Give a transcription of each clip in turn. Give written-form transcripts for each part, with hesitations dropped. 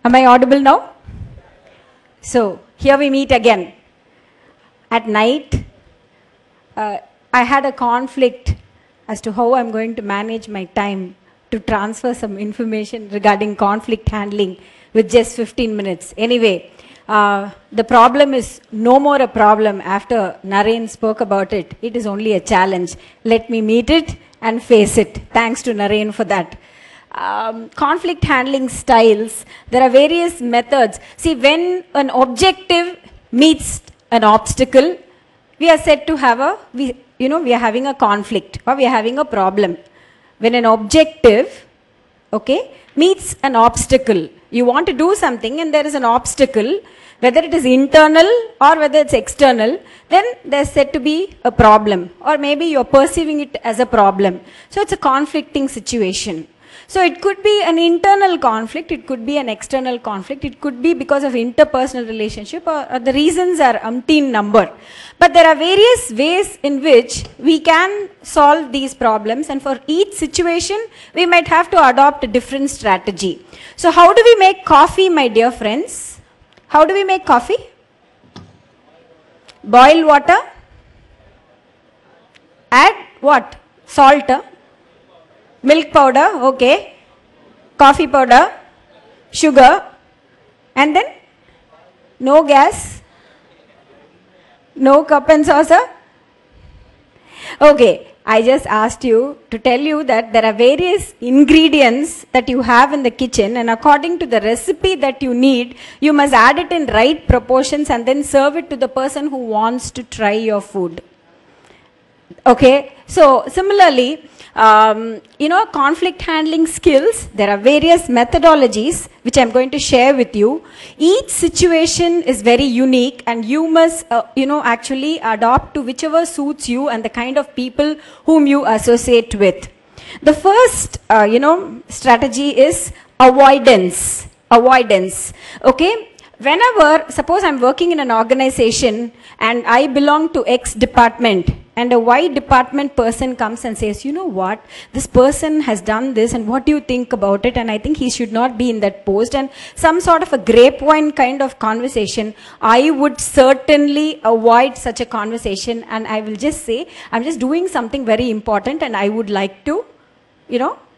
Am I audible now? So, here we meet again. At night, I had a conflict as to how I'm going to manage my time to transfer some information regarding conflict handling with just 15 minutes. Anyway, the problem is no more a problem after Naren spoke about it. It is only a challenge. Let me meet it and face it. Thanks to Naren for that. Conflict handling styles, there are various methods. See, when an objective meets an obstacle, we are said to have we are having a conflict or we are having a problem. When an objective, meets an obstacle, you want to do something and there is an obstacle, whether it is internal or whether it's external, then there's said to be a problem, or maybe you're perceiving it as a problem. So it's a conflicting situation. So it could be an internal conflict, it could be an external conflict, it could be because of interpersonal relationship, or the reasons are umpteen number. But there are various ways in which we can solve these problems, and for each situation we might have to adopt a different strategy. So how do we make coffee, my dear friends? How do we make coffee? Boil water, add what? Salt, milk powder, okay, coffee powder, sugar, and then no gas, no cup and saucer. Okay, I just asked you to tell you that there are various ingredients that you have in the kitchen, and according to the recipe that you need, you must add it in right proportions and then serve it to the person who wants to try your food. Okay, so similarly, conflict handling skills, there are various methodologies which I'm going to share with you. Each situation is very unique and you must, actually adopt to whichever suits you and the kind of people whom you associate with. The first, strategy is avoidance. Avoidance, okay? Whenever, suppose I'm working in an organization and I belong to X department, and a Y department person comes and says, you know what, this person has done this and what do you think about it, and I think he should not be in that post, and some sort of a grapevine kind of conversation, I would certainly avoid such a conversation, and I will just say, I'm just doing something very important and I would like to,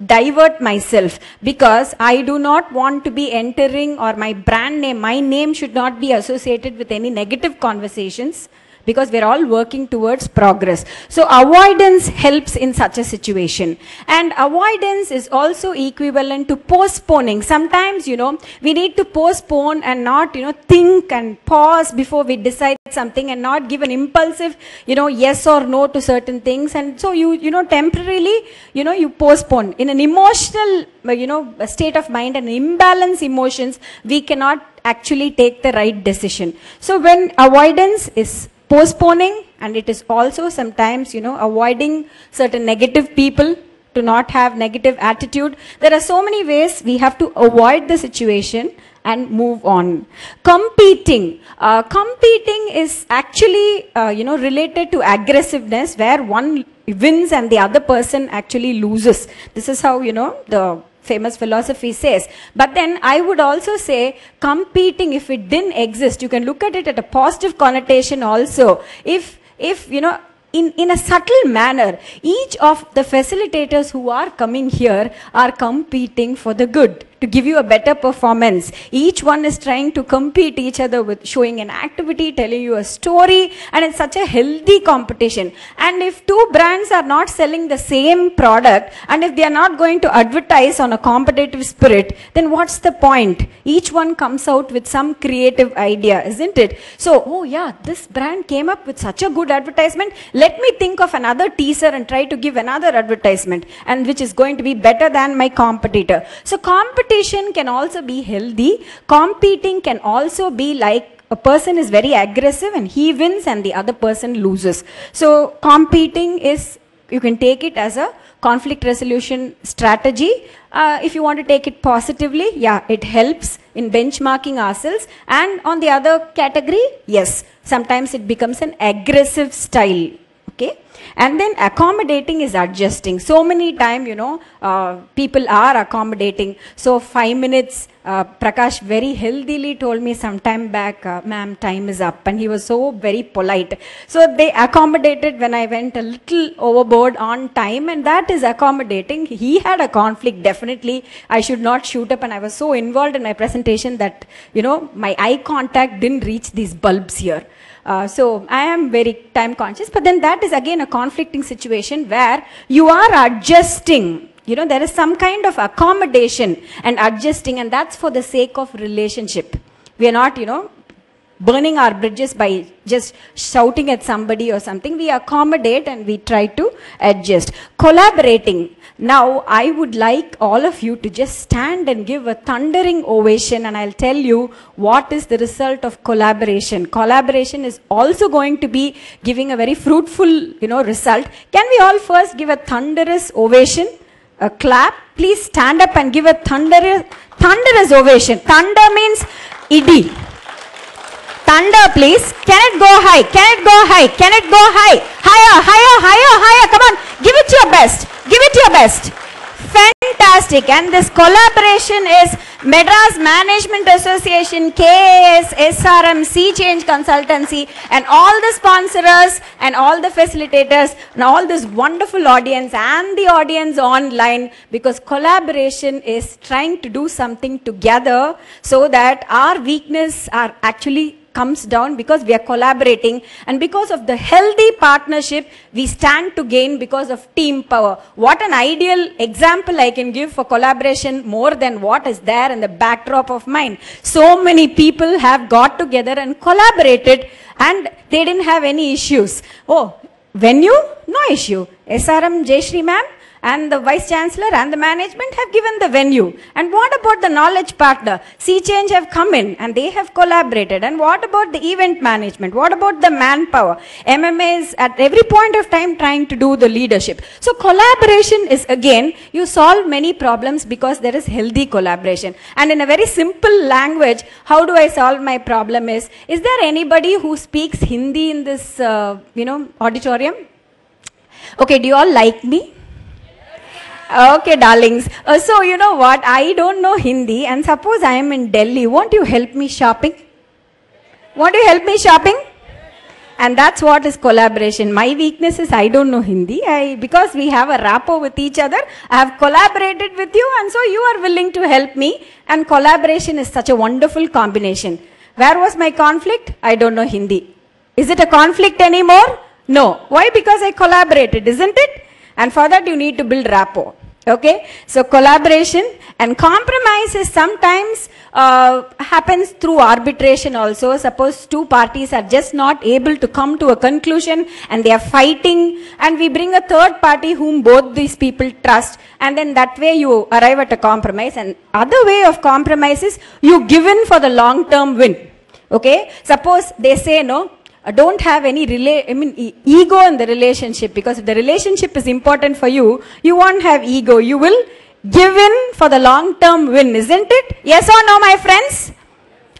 divert myself, because I do not want to be entering, or my brand name, my name should not be associated with any negative conversations, because we're all working towards progress. So avoidance helps in such a situation. And avoidance is also equivalent to postponing. Sometimes, we need to postpone and not, think and pause before we decide something, and not give an impulsive, yes or no to certain things. And so you temporarily, you postpone. In an emotional, state of mind and imbalanced emotions, we cannot actually take the right decision. So when avoidance is postponing, and it is also sometimes, avoiding certain negative people, to not have negative attitude. There are so many ways we have to avoid the situation and move on. Competing. Competing is actually, related to aggressiveness, where one wins and the other person actually loses. This is how, the famous philosophy says. But then I would also say competing, if it didn't exist, you can look at it at a positive connotation also. If in a subtle manner, each of the facilitators who are coming here are competing for the good, to give you a better performance. Each one is trying to compete each other with showing an activity, telling you a story, and it's such a healthy competition. And if two brands are not selling the same product, and if they are not going to advertise on a competitive spirit, then what's the point? Each one comes out with some creative idea, isn't it? So, oh yeah, this brand came up with such a good advertisement. Let me think of another teaser and try to give another advertisement, and which is going to be better than my competitor. So competition can also be healthy. Competing can also be like a person is very aggressive and he wins and the other person loses. So competing is, you can take it as a conflict resolution strategy. If you want to take it positively, yeah, it helps in benchmarking ourselves. And on the other category, yes, sometimes it becomes an aggressive style. Okay. And then accommodating is adjusting. So many times, people are accommodating. So 5 minutes, Prakash very healthily told me some time back, ma'am, time is up. And he was so very polite. So they accommodated when I went a little overboard on time, and that is accommodating. He had a conflict, definitely. I should not shoot up, and I was so involved in my presentation that, my eye contact didn't reach these bulbs here. So I am very time conscious, but then that is again a conflicting situation where you are adjusting. There is some kind of accommodation and adjusting, and that's for the sake of relationship. We are not, burning our bridges by just shouting at somebody or something. We accommodate and we try to adjust. Collaborating. Now, I would like all of you to just stand and give a thundering ovation, and I'll tell you what is the result of collaboration. Collaboration is also going to be giving a very fruitful, result. Can we all first give a thunderous ovation? A clap. Please stand up and give a thunderous ovation. Thunder means idi. Thunder, please. Can it go high? Can it go high? Can it go high? Higher, higher, higher, higher. Come on. Give it your best. Give it your best. Fantastic. And this collaboration is Madras Management Association, KAS, SRM, Sea Change Consultancy, and all the sponsors and all the facilitators and all this wonderful audience and the audience online, because collaboration is trying to do something together so that our weakness are actually comes down because we are collaborating, and because of the healthy partnership we stand to gain because of team power. What an ideal example I can give for collaboration more than what is there in the backdrop of mine. So many people have got together and collaborated and they didn't have any issues. Oh, venue? No issue. SRM Jayashree ma'am and the Vice Chancellor and the management have given the venue. And what about the knowledge partner? Sea Change have come in and they have collaborated. And what about the event management? What about the manpower? MMA is at every point of time trying to do the leadership. So collaboration is, again, you solve many problems because there is healthy collaboration. And in a very simple language, how do I solve my problem is there anybody who speaks Hindi in this, auditorium? Okay, do you all like me? Okay, darlings. So, you know what? I don't know Hindi, and suppose I am in Delhi. Won't you help me shopping? Won't you help me shopping? And that's what is collaboration. My weakness is I don't know Hindi. Because we have a rapport with each other, I have collaborated with you, and so you are willing to help me. And collaboration is such a wonderful combination. Where was my conflict? I don't know Hindi. Is it a conflict anymore? No. Why? Because I collaborated, isn't it? And for that you need to build rapport. Okay, so collaboration and compromise is sometimes happens through arbitration also. Suppose two parties are just not able to come to a conclusion and they are fighting, and we bring a third party whom both these people trust, and then that way you arrive at a compromise. And other way of compromise is you give in for the long-term win. Okay, suppose they say no, don't have any ego in the relationship, because if the relationship is important for you, you won't have ego. You will give in for the long-term win, isn't it? Yes or no, my friends?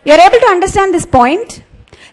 You're able to understand this point?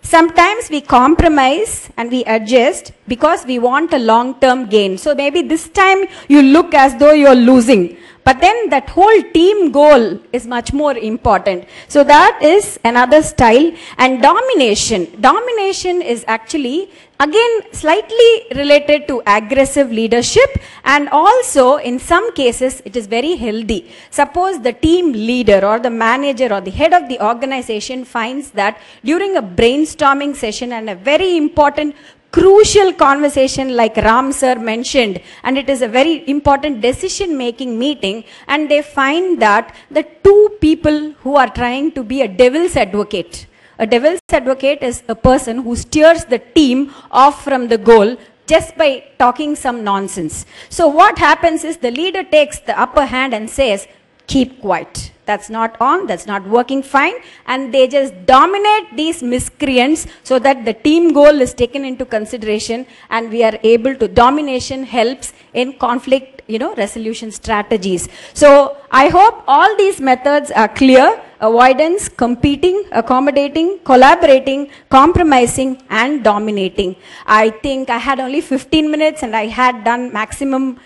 Sometimes we compromise and we adjust because we want a long-term gain. So maybe this time you look as though you're losing, but then that whole team goal is much more important. So that is another style. And domination. Domination is actually, again, slightly related to aggressive leadership, and also in some cases it is very healthy. Suppose the team leader or the manager or the head of the organization finds that during a brainstorming session and a very important crucial conversation like Ram sir mentioned, and it is a very important decision making meeting, and they find that the two people who are trying to be a devil's advocate. A devil's advocate is a person who steers the team off from the goal just by talking some nonsense. So what happens is the leader takes the upper hand and says, keep quiet. That's not on, that's not working fine. And they just dominate these miscreants so that the team goal is taken into consideration, and we are able to, domination helps in conflict, resolution strategies. So I hope all these methods are clear. avoidance, competing, accommodating, collaborating, compromising, and dominating. I think I had only 15 minutes and I had done maximum,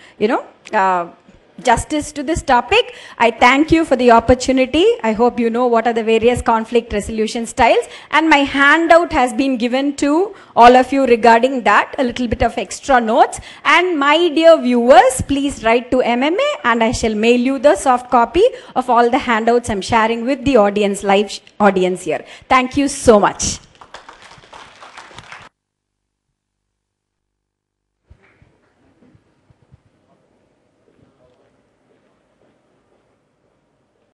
justice to this topic. I thank you for the opportunity. I hope you know what are the various conflict resolution styles, and my handout has been given to all of you regarding that, a little bit of extra notes. And my dear viewers, please write to MMA and I shall mail you the soft copy of all the handouts I'm sharing with the audience, live audience here. Thank you so much.